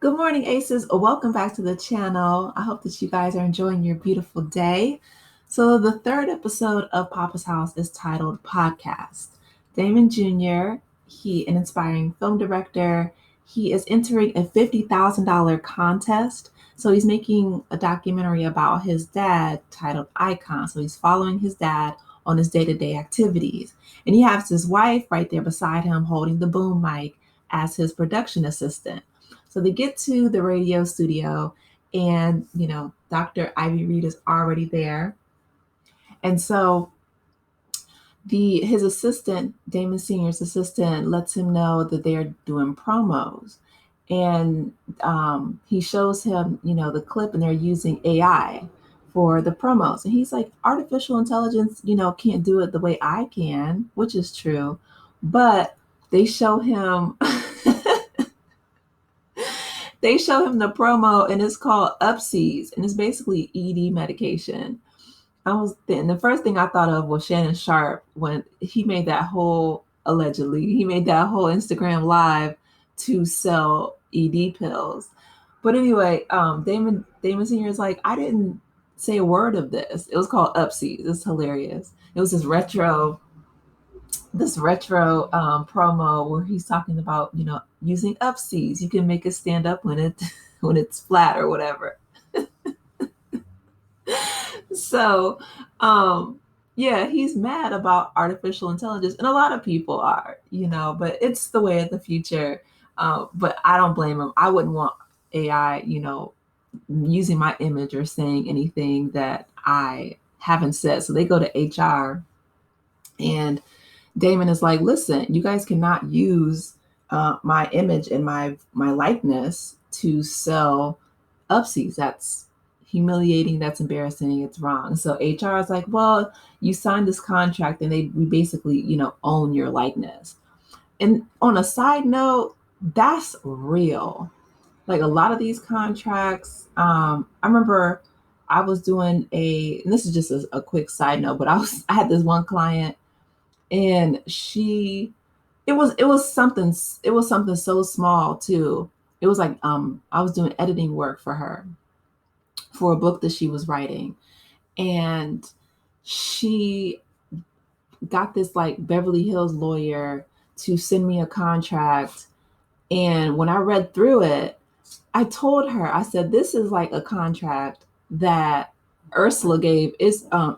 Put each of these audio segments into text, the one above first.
Good morning, Aces. Welcome back to the channel. I hope that you guys are enjoying your beautiful day. So, the third episode of Papa's House is titled Podcast. Damon Jr., an inspiring film director, he is entering a $50,000 contest. So, he's making a documentary about his dad titled Icon. So, he's following his dad on his day to day activities. And he has his wife right there beside him holding the boom mic as his production assistant. So they get to the radio studio, and Dr. Ivy Reed is already there. And so his assistant, Damon Sr.'s assistant, lets him know that they are doing promos. And he shows him, the clip, and they're using AI for the promos. And he's like, artificial intelligence, can't do it the way I can, which is true. But they show him the promo, and it's called Upseas, and it's basically ED medication. The first thing I thought of was Shannon Sharp when he made that whole Instagram live to sell ED pills. But anyway, Damon Sr. is like, I didn't say a word of this. It was called Upseas. It's hilarious. It was this retro promo where he's talking about, using Upseas. You can make it stand up when it's flat or whatever. So, yeah, he's mad about artificial intelligence, and a lot of people are, but it's the way of the future. But I don't blame him. I wouldn't want AI, using my image or saying anything that I haven't said. So they go to HR, and Damon is like, listen, you guys cannot use my image and my likeness to sell Upseas. That's humiliating. That's embarrassing. It's wrong. So HR is like, well, you signed this contract, and we basically, own your likeness. And on a side note, that's real. Like a lot of these contracts, I remember I was doing and this is just a quick side note, but I had this one client, and it was something so small too. It was like I was doing editing work for her for a book that she was writing, and she got this like Beverly Hills lawyer to send me a contract. And when I read through it, I told her, I said, this is like a contract that Ursula gave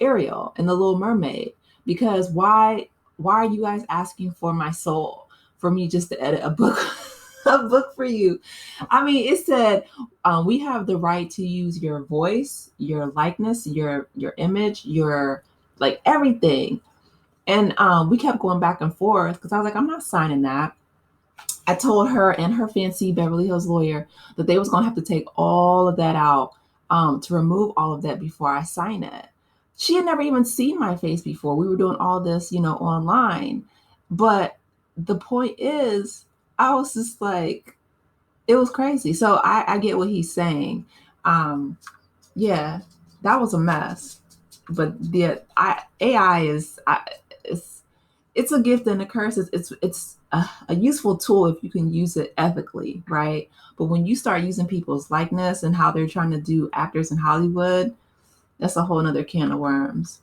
Ariel in The Little Mermaid, because why are you guys asking for my soul for me just to edit a book for you? I mean, it said we have the right to use your voice, your likeness, your image, your like everything. And we kept going back and forth because I was like, I'm not signing that. I told her and her fancy Beverly Hills lawyer that they was going to have to take all of that out, to remove all of that before I sign it. She had never even seen my face before. We were doing all this, online. But the point is, I was just like, it was crazy. So I get what he's saying. Yeah, that was a mess. But AI is, it's a gift and a curse. It's a useful tool if you can use it ethically, right? But when you start using people's likeness and how they're trying to do actors in Hollywood, that's a whole nother can of worms.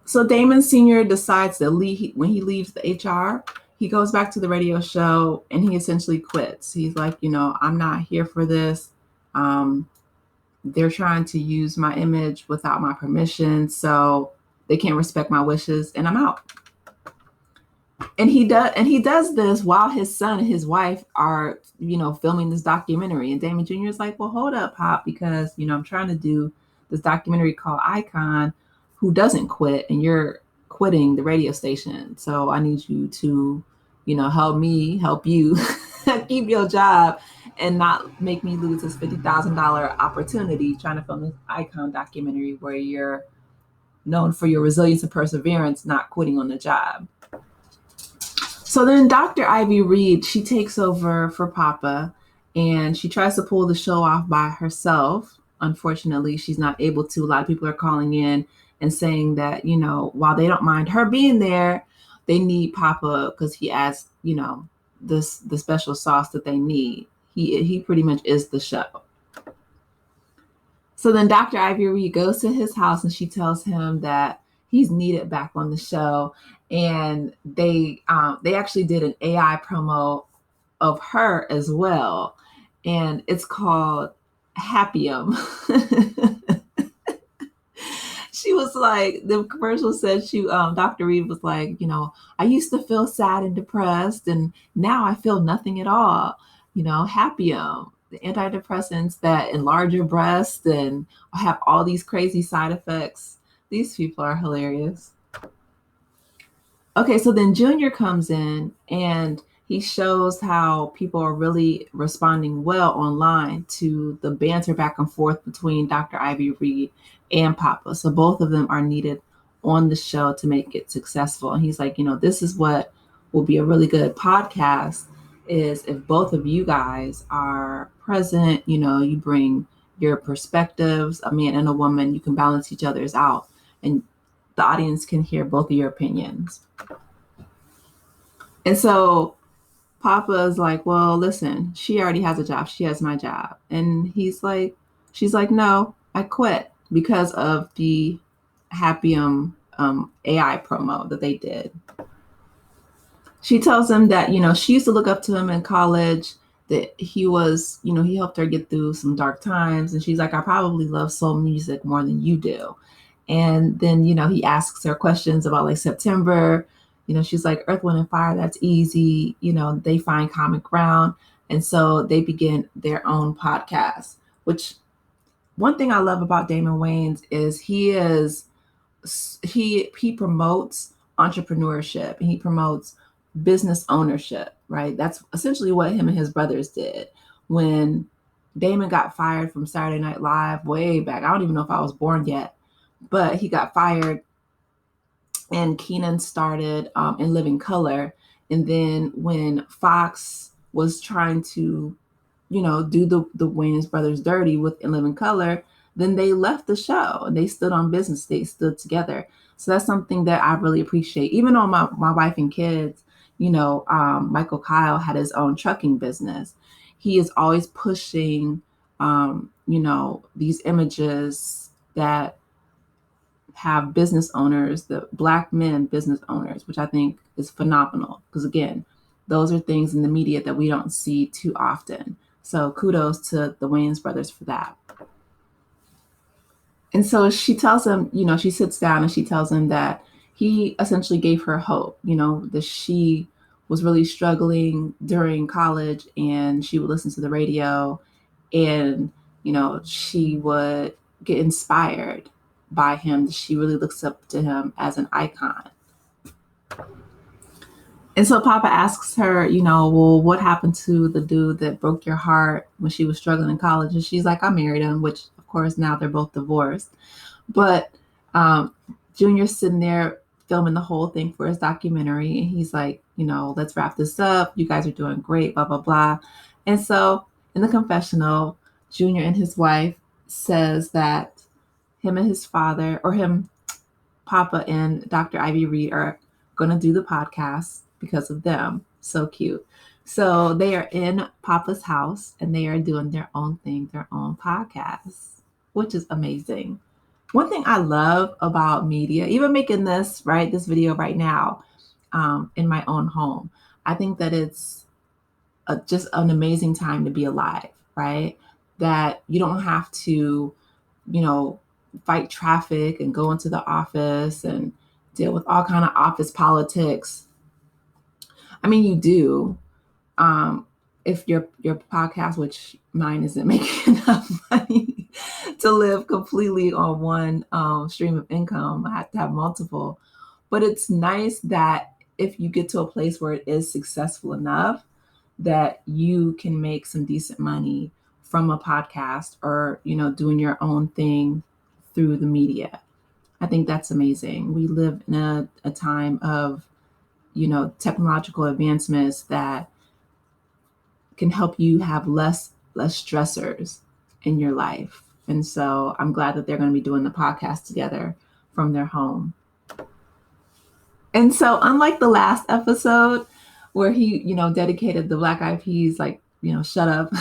So Damon Sr. decides to leave. When he leaves the HR, he goes back to the radio show, and he essentially quits. He's like, I'm not here for this. They're trying to use my image without my permission, so they can't respect my wishes, and I'm out. And he does this while his son and his wife are, filming this documentary. And Damon Jr. is like, well, hold up, Pop, because, I'm trying to do this documentary called Icon, who doesn't quit, and you're quitting the radio station. So I need you to, help you keep your job and not make me lose this $50,000 opportunity trying to film this Icon documentary where you're known for your resilience and perseverance, not quitting on the job. So then Dr. Ivy Reed, she takes over for Poppa, and she tries to pull the show off by herself. Unfortunately, she's not able to. A lot of people are calling in and saying that, while they don't mind her being there, they need Poppa because he adds, the special sauce that they need. He pretty much is the show. So then Dr. Ivy Reed goes to his house and she tells him that he's needed back on the show. And they actually did an AI promo of her as well. And it's called Happium. She was like, the commercial said Dr. Reed was like, I used to feel sad and depressed, and now I feel nothing at all. Happium, the antidepressants that enlarge your breast and have all these crazy side effects. These people are hilarious. Okay, so then Junior comes in and he shows how people are really responding well online to the banter back and forth between Dr. Ivy Reed and Poppa. So both of them are needed on the show to make it successful. And he's like, this is what will be a really good podcast is if both of you guys are present, you bring your perspectives, a man and a woman, you can balance each other's out and the audience can hear both of your opinions. And so Poppa is like, well, listen, she already has a job. She has my job. And she's like, no, I quit because of the Happium AI promo that they did. She tells him that, she used to look up to him in college, that he was, he helped her get through some dark times. And she's like, I probably love soul music more than you do. And then, he asks her questions about like September. She's like, Earth, Wind, and Fire, that's easy. They find common ground. And so they begin their own podcast, which one thing I love about Damon Wayans is he promotes entrepreneurship and he promotes business ownership, right? That's essentially what him and his brothers did. When Damon got fired from Saturday Night Live way back, I don't even know if I was born yet, but he got fired and Keenan started In Living Color. And then when Fox was trying to, do the Wayans brothers dirty with In Living Color, then they left the show and they stood on business. They stood together. So that's something that I really appreciate. Even on my wife and kids, Michael Kyle had his own trucking business. He is always pushing, these images that have business owners, the Black men business owners, which I think is phenomenal. Because again, those are things in the media that we don't see too often. So kudos to the Wayans brothers for that. And so she tells him, she sits down and she tells him that he essentially gave her hope, that she was really struggling during college and she would listen to the radio and, she would get inspired by him. She really looks up to him as an icon. And so Poppa asks her, well, what happened to the dude that broke your heart when she was struggling in college? And she's like, I married him, which of course now they're both divorced. But Junior's sitting there filming the whole thing for his documentary. And he's like, let's wrap this up. You guys are doing great, blah, blah, blah. And so in the confessional, Junior and his wife says that him and his father, or him, Poppa and Dr. Ivy Reed are going to do the podcast because of them. So cute. So they are in Poppa's house and they are doing their own thing, their own podcast, which is amazing. One thing I love about media, even making this video right now in my own home, I think that it's just an amazing time to be alive, right? That you don't have to, fight traffic and go into the office and deal with all kind of office politics. I mean, you do. If your podcast, which mine isn't making enough money to live completely on one stream of income, I have to have multiple. But it's nice that if you get to a place where it is successful enough that you can make some decent money from a podcast or, doing your own thing through the media. I think that's amazing. We live in a time of, technological advancements that can help you have less stressors in your life. And so I'm glad that they're going to be doing the podcast together from their home. And so unlike the last episode where he, dedicated the Black Eyed Peas, like, shut up.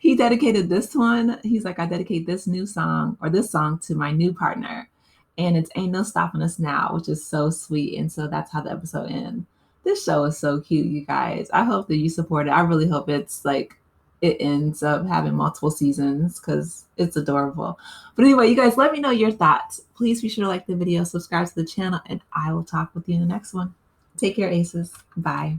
He dedicated this one. He's like, I dedicate this song to my new partner. And it's Ain't No Stopping Us Now, which is so sweet. And so that's how the episode ends. This show is so cute, you guys. I hope that you support it. I really hope it's like it ends up having multiple seasons because it's adorable. But anyway, you guys, let me know your thoughts. Please be sure to like the video, subscribe to the channel, and I will talk with you in the next one. Take care, Aces. Bye.